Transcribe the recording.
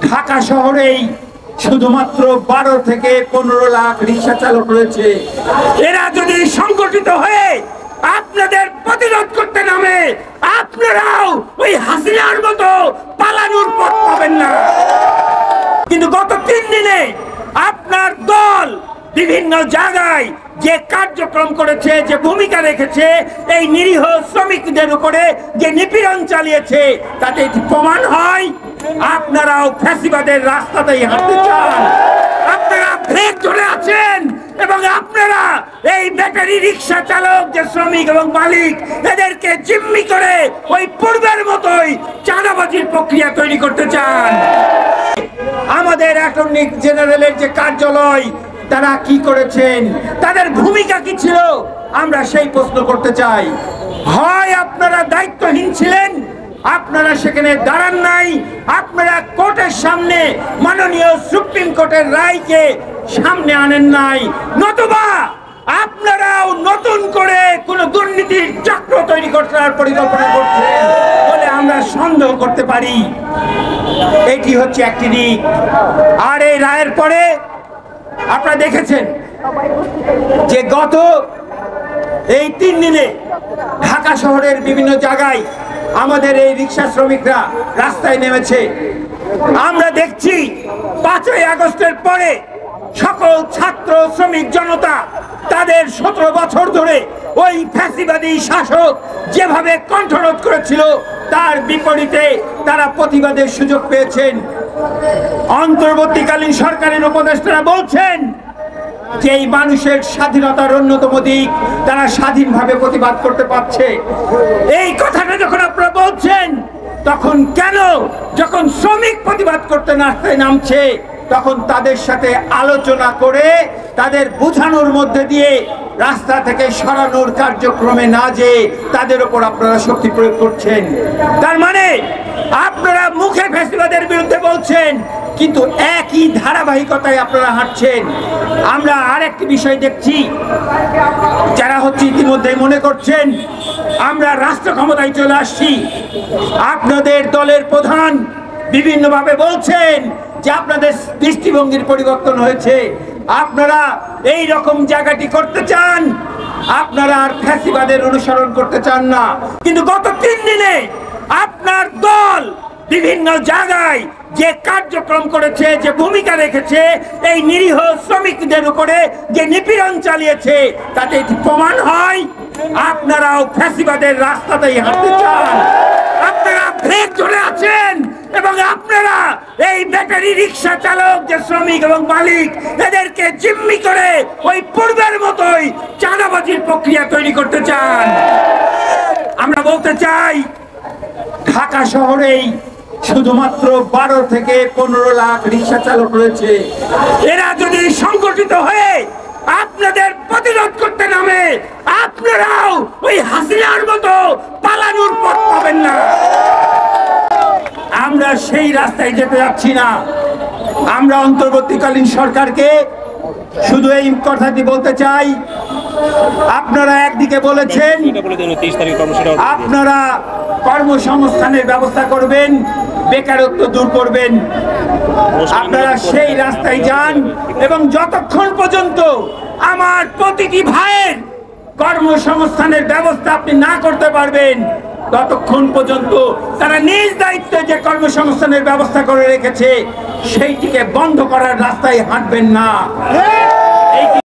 ঢাকা শহরেই শুধুমাত্র 12 থেকে 15 লাখ রিক্সা চালক রয়েছে। এরা যদি সংগঠিত হয়ে আপনাদের প্রতিরোধ করতে নামে, আপনারাও ওই হাসিনার মতো পালানোর পথ পাবেন না। কিন্তু গত 3 দিনে আপনার দল বিভিন্ন জায়গায় যে কার্যক্রম করেছে, যে ভূমিকা রেখেছে, এই নিরীহ শ্রমিকদের উপরে যে নিপীড়ন চালিয়েছে, তাতে প্রমাণ হয় আপনারাও ফ্যাসিবাদের রাস্তাতেই হাঁটতে চান। আপনারা ব্রেক ধরে আছেন এবং আপনারা এই ব্যাটারি রিক্সা চালক যে শ্রমিক এবং মালিক, এদেরকে জিম্মি করে ওই পূর্বের মতোই চাঁদাবাজির প্রক্রিয়া তৈরি করতে চান। আমাদের অ্যাটর্নি জেনারেলের যে কার্যালয়, তারা কি করেছেন, তাদের ভূমিকা কি ছিল, আমরা সেই প্রশ্ন করতে চাই। হয় আপনারা দায়িত্বহীন ছিলেন, আপনারা সেখানে দাঁড়ান নাই, আপনারা কোর্টের সামনে মাননীয় সুপ্রিম কোর্টের রায়কে সামনে আনেন নাই, নতুবা আপনারাও নতুন করে কোন দুর্নীতির চক্র তৈরি করার পরিকল্পনা করছেন বলে আমরা সন্দেহ করতে পারি। এটি হচ্ছে একটি দিক। আর এই রায়ের পরে আপনারা দেখেছেন যে গত এই 3 দিনে ঢাকা শহরের বিভিন্ন জায়গায় আমাদের এই রিক্সা শ্রমিকরা রাস্তায় নেমেছে। আমরা দেখছি 5ই আগস্টের পরে সকল ছাত্র শ্রমিক জনতা তাদের 17 বছর ধরে ওই ফ্যাসিবাদী শাসক যেভাবে কণ্ঠরোধ করেছিল, তার বিপরীতে তারা প্রতিবাদের সুযোগ পেয়েছেন। অন্তর্বর্তীকালীন সরকারের উপদেষ্টারা বলছেন যে এই মানুষের স্বাধীনতার অন্যতম দিক, তারা স্বাধীনভাবে প্রতিবাদ করতে পারছে। এই কথাটা যখন আপনারা বলছেন, তখন কেন যখন শ্রমিক প্রতিবাদ করতে নামছে তখন তাদের সাথে আলোচনা করে তাদের বোঝানোর মধ্যে দিয়ে রাস্তা থেকে সরানোর কার্যক্রমে না যেয়ে তাদের উপর আপনারা শক্তি প্রয়োগ করছেন? তার মানে আপনারা মুখে ফ্যাসিবাদের বিরুদ্ধে বলছেন, কিন্তু একই ধারাবাহিকতায় আপনারা হাঁটছেন। আমরা আরেকটি বিষয় দেখছি, যারা হচ্ছে ইতিমধ্যে মনে করছেন আমরা রাষ্ট্র ক্ষমতায় চলে আসছি। আপনাদের দলের প্রধান বিভিন্নভাবে বলছেন যে আপনাদের দৃষ্টিভঙ্গির পরিবর্তন হয়েছে, আপনারা এই রকম জায়গাটি করতে চান, আপনারা আর ফ্যাসিবাদের অনুসরণ করতে চান না। কিন্তু গত 3 দিনে আপনার দল বিভিন্ন জায়গায় যে কার্যক্রম করেছে, যে ভূমিকা রেখেছে, এই নিরীহ শ্রমিকদের উপরে যে নিপীড়ন চালিয়েছে, তাতে প্রমাণ হয় আপনারাও ফ্যাসিবাদের রাস্তাতেই হাঁটতে চান। আপনারা ব্রেক ধরে আছেন এবং আপনারা এই ব্যাটারি রিক্সা চালক যে শ্রমিক এবং মালিক, এদেরকে জিম্মি করে ওই পূর্বের মতোই চাঁদাবাজির প্রক্রিয়া তৈরি করতে চান। আমরা বলতে চাই, ঢাকা শহরেই শুধুমাত্র 12 থেকে 15 লাখ রিক্সা চালক রয়েছে। এরা যদি সংগঠিত হয়ে আপনাদের প্রতিরোধ করতে নামে, আপনারাও ওই হাসিনার মতো পালানোর পথ পাবেন না। আমরা সেই রাস্তায় যেতে যাচ্ছি না। আমরা অন্তর্বর্তীকালীন সরকারকে শুধু এই কথাটি বলতে চাই, আপনারা একদিকে বলেছেন আপনারা কর্মসংস্থানের ব্যবস্থা করবেন, বেকারত্ব দূর করবেন, আপনারা সেই রাস্তায় যান এবং যতক্ষণ পর্যন্ত আমার প্রতিটি ভাইয়ের কর্মসংস্থানের ব্যবস্থা আপনি না করতে পারবেন, ততক্ষণ পর্যন্ত তারা নিজ দায়িত্বে যে কর্মসংস্থানের ব্যবস্থা করে রেখেছে সেইটিকে বন্ধ করার রাস্তায় হাঁটবেন না।